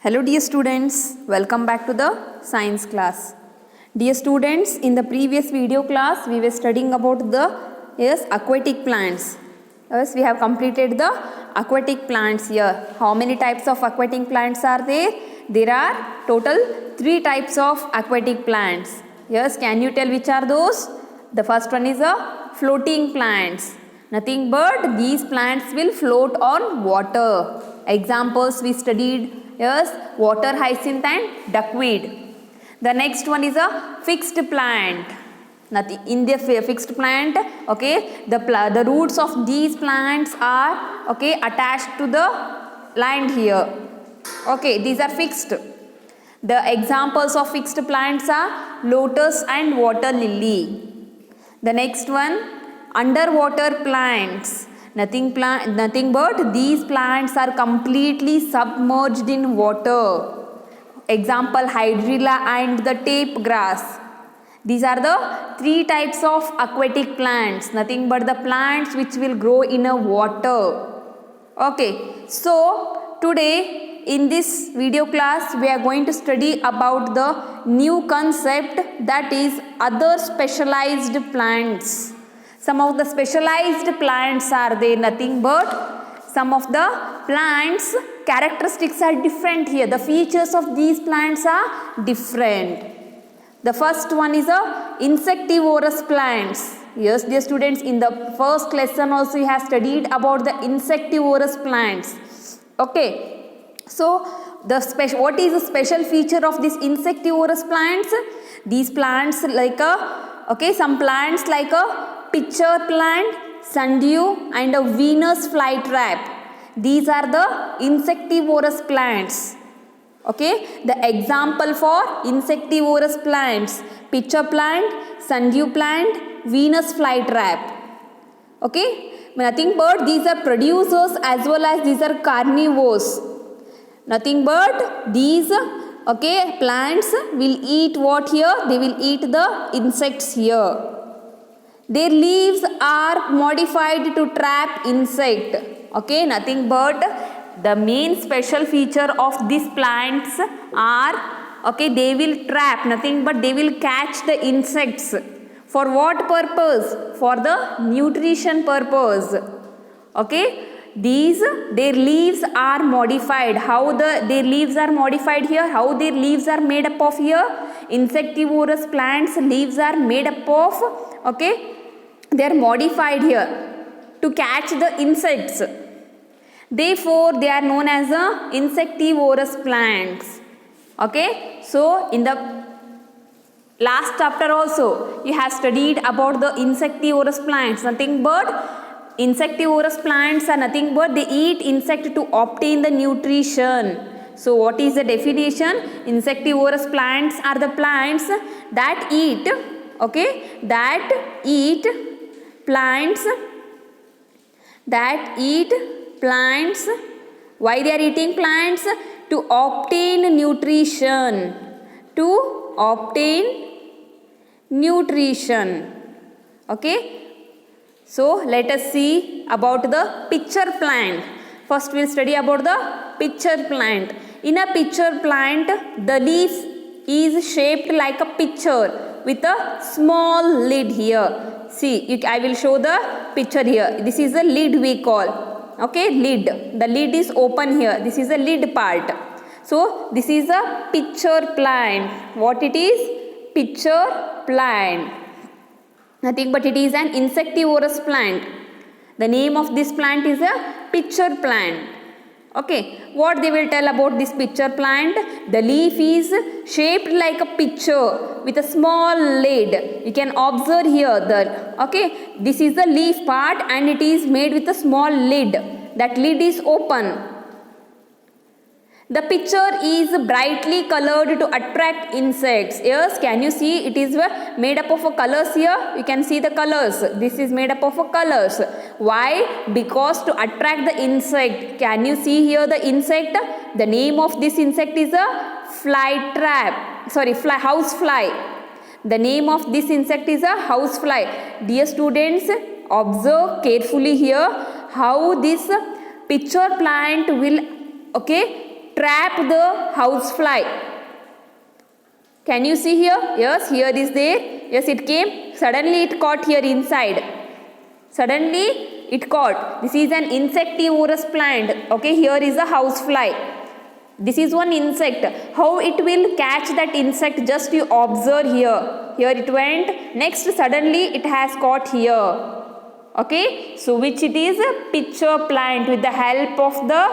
Hello dear students, welcome back to the science class. Dear students, in the previous video class we were studying about the aquatic plants. Yes, we have completed the aquatic plants here. How many types of aquatic plants are there? There are total 3 types of aquatic plants. Yes, can you tell which are those? The first one is a floating plants. Nothing but these plants will float on water. Examples we studied. Yes, water hyacinth and duckweed. The next one is a fixed plant. Nothing in the fixed plant. Okay, the roots of these plants are attached to the land here. Okay, these are fixed. The examples of fixed plants are lotus and water lily. The next one, underwater plants. Nothing but these plants are completely submerged in water. Example, hydrilla and the tape grass. These are the 3 types of aquatic plants. Nothing but the plants which will grow in a water. Okay, so today in this video class we are going to study about the new concept, that is other specialized plants. Some of the specialized plants are there, nothing but some of the plants characteristics are different here. The features of these plants are different. The first one is a insectivorous plants. Yes, dear students, in the first lesson also we have studied about the insectivorous plants. Okay, so what is the special feature of these insectivorous plants? These plants like some plants like a pitcher plant, sundew and a Venus flytrap. These are the insectivorous plants. Okay, the example for insectivorous plants: pitcher plant, sundew plant, Venus flytrap. Okay, nothing but these are producers as well as these are carnivores. Nothing but these plants will eat what here? They will eat the insects here. Their leaves are modified to trap insect. Okay, nothing but the main special feature of these plants are they will trap, nothing but they will catch the insects. For what purpose? For the nutrition purpose. Okay, their leaves are modified. How their leaves are modified here? How their leaves are made up of here? Insectivorous plants leaves are made up of they are modified here to catch the insects. Therefore, they are known as insectivorous plants. Okay, so in the last chapter also you have studied about the insectivorous plants. Nothing but insectivorous plants are nothing but they eat insect to obtain the nutrition. So what is the definition? Insectivorous plants are the plants that eat plants. Why they are eating plants? To obtain nutrition. Okay, so let us see about the pitcher plant. First we will study about the pitcher plant. In a pitcher plant, the leaf is shaped like a pitcher with a small lid here. See, I will show the picture here. This is the lid we call. Okay, lid. The lid is open here. This is the lid part. So, this is a pitcher plant. What it is? Pitcher plant. Nothing but it is an insectivorous plant. The name of this plant is a pitcher plant. Okay, what they will tell about this pitcher plant? The leaf is shaped like a pitcher with a small lid. You can observe here that this is the leaf part and it is made with a small lid. That lid is open. The pitcher is brightly colored to attract insects. Yes, can you see? It is made up of colors here. You can see the colors. This is made up of colors. Why? Because to attract the insect. Can you see here the insect? The name of this insect is a housefly. The name of this insect is a housefly. Dear students, observe carefully here how this pitcher plant will trap the housefly. Can you see here? Yes, here is there. Yes, it came. Suddenly it caught here inside. Suddenly it caught. This is an insectivorous plant. Okay, here is a housefly. This is one insect. How it will catch that insect? Just you observe here. Here it went. Next, suddenly it has caught here. Okay, so which it is? A pitcher plant with the help of the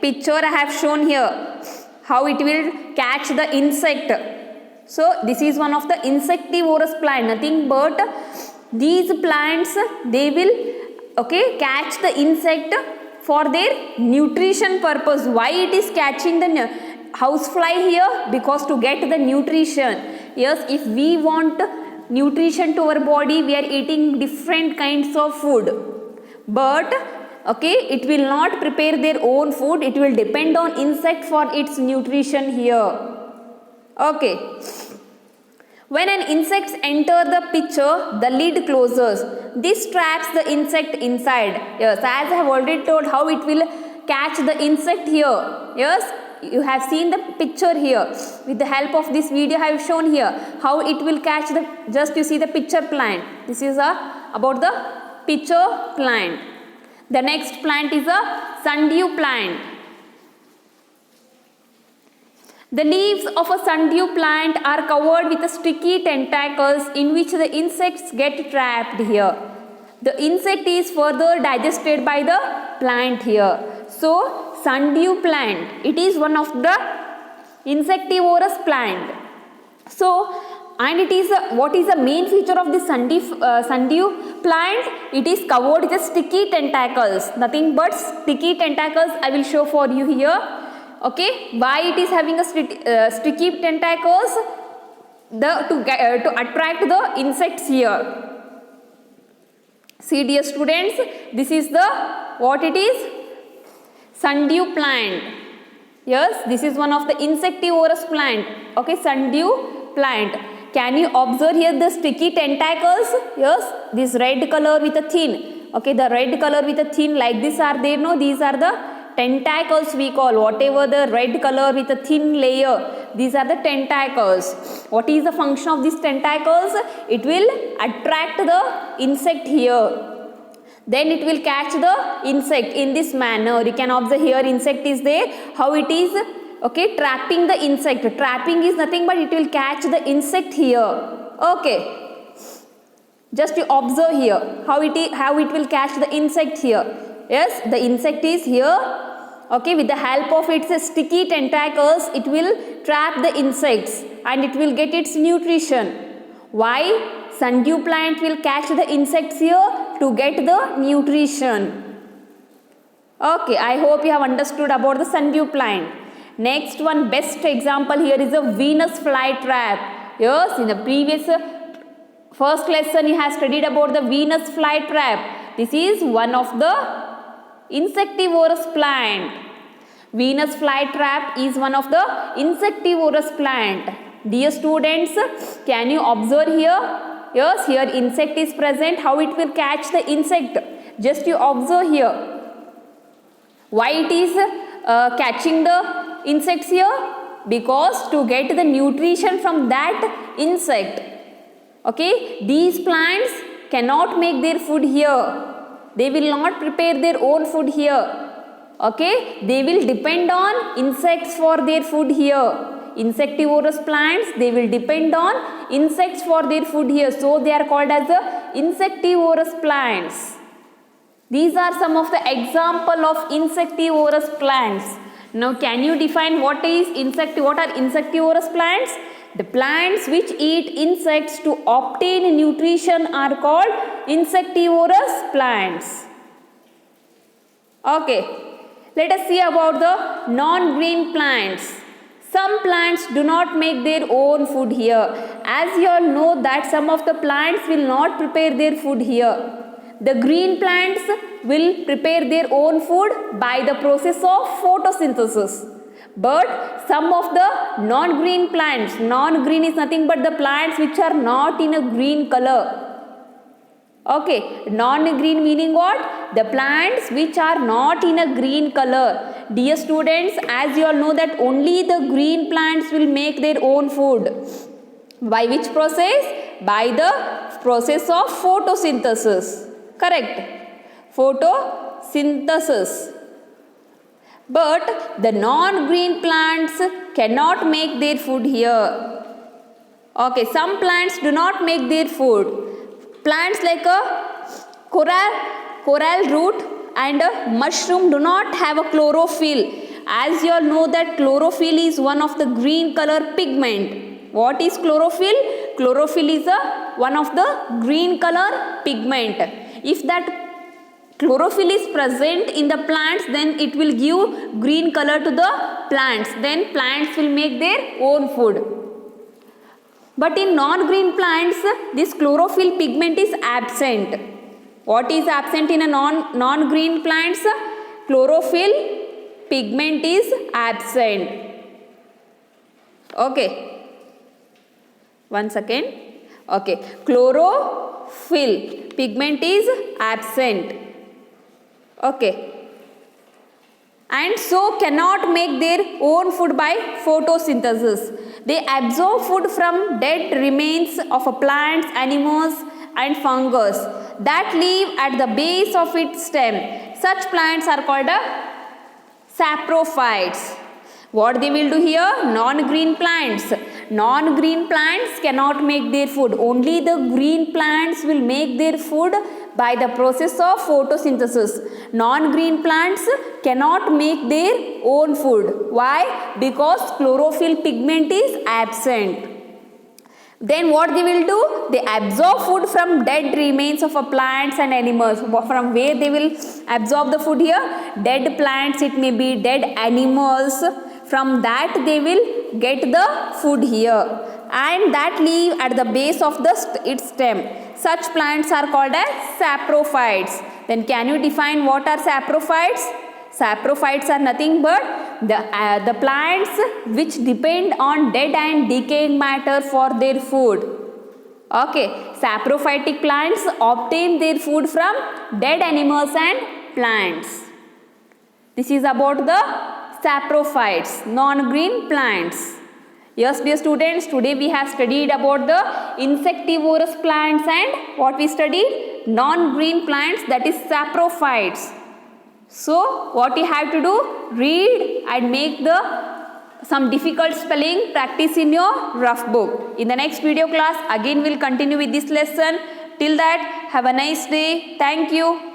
picture I have shown here. How it will catch the insect. So this is one of the insectivorous plant. Nothing but these plants, they will catch the insect for their nutrition purpose. Why it is catching the housefly here? Because to get the nutrition. Yes, if we want nutrition to our body, we are eating different kinds of food. But it will not prepare their own food. It will depend on insect for its nutrition here. Okay. When an insect enters the pitcher, the lid closes. This traps the insect inside. Yes, as I have already told how it will catch the insect here. Yes, you have seen the picture here. With the help of this video I have shown here how it will catch the, just you see the pitcher plant. This is about the pitcher plant. The next plant is a sundew plant. The leaves of a sundew plant are covered with sticky tentacles in which the insects get trapped here. The insect is further digested by the plant here. So, sundew plant, it is one of the insectivorous plant. So, and it is what is the main feature of this sundew plant? It is covered with sticky tentacles. Nothing but sticky tentacles I will show for you here. Okay, why it is having a sticky tentacles? To attract the insects here. See dear students, this is the what it is? Sundew plant. Yes, this is one of the insectivorous plant. Okay, sundew plant. Can you observe here the sticky tentacles? Yes, this red color with a thin. Okay, the red color with a thin like this are there. No, these are the tentacles we call. Whatever the red color with a thin layer, these are the tentacles. What is the function of these tentacles? It will attract the insect here. Then it will catch the insect in this manner. You can observe here insect is there. How it is trapping the insect. Trapping is nothing but it will catch the insect here. Okay. Just you observe here how it will catch the insect here. Yes, the insect is here. Okay, with the help of its sticky tentacles, it will trap the insects and it will get its nutrition. Why? Sundew plant will catch the insects here to get the nutrition. Okay, I hope you have understood about the sundew plant. Next one, best example here is a Venus flytrap. Yes, in the previous first lesson you have studied about the Venus flytrap. This is one of the insectivorous plant. Venus flytrap is one of the insectivorous plant. Dear students, can you observe here? Yes, here insect is present. How it will catch the insect? Just you observe here. Why it is catching the insects here? Because to get the nutrition from that insect. Okay, these plants cannot make their food here. They will not prepare their own food here. Okay, they will depend on insects for their food here. Insectivorous plants, they will depend on insects for their food here. So, they are called as the insectivorous plants. These are some of the example of insectivorous plants. Now, can you define what are insectivorous plants? The plants which eat insects to obtain nutrition are called insectivorous plants. Okay, let us see about the non-green plants. Some plants do not make their own food here. As you all know that some of the plants will not prepare their food here. The green plants will prepare their own food by the process of photosynthesis. But some of the non-green plants, non-green is nothing but the plants which are not in a green color. Okay, non-green meaning what? The plants which are not in a green color. Dear students, as you all know that only the green plants will make their own food. By which process? By the process of photosynthesis. Correct. Photosynthesis. But the non-green plants cannot make their food here. Okay, some plants do not make their food. Plants like a coral root and a mushroom do not have a chlorophyll. As you all know that chlorophyll is one of the green color pigment. What is chlorophyll? Chlorophyll is one of the green color pigment. If that chlorophyll is present in the plants, then it will give green color to the plants. Then plants will make their own food. But in non-green plants, this chlorophyll pigment is absent. What is absent in a non-green plants? Chlorophyll pigment is absent. Okay. One second. Okay. Chlorophyll pigment is absent. Okay. And so cannot make their own food by photosynthesis. They absorb food from dead remains of plants, animals and fungus that live at the base of its stem. Such plants are called saprophytes. What they will do here? Non-green plants. Non-green plants cannot make their food. Only the green plants will make their food by the process of photosynthesis. Non-green plants cannot make their own food. Why? Because chlorophyll pigment is absent. Then what they will do? They absorb food from dead remains of plants and animals. From where they will absorb the food here? Dead plants, it may be dead animals. From that they will get the food here. And that live at the base of its stem. Such plants are called as saprophytes. Then can you define what are saprophytes? Saprophytes are nothing but the plants which depend on dead and decaying matter for their food. Okay, saprophytic plants obtain their food from dead animals and plants. This is about the saprophytes, non-green plants. Yes, dear students, today we have studied about the insectivorous plants and what we studied? Non-green plants, that is saprophytes. So, what you have to do? Read and make some difficult spelling practice in your rough book. In the next video class, again we will continue with this lesson. Till that, have a nice day. Thank you.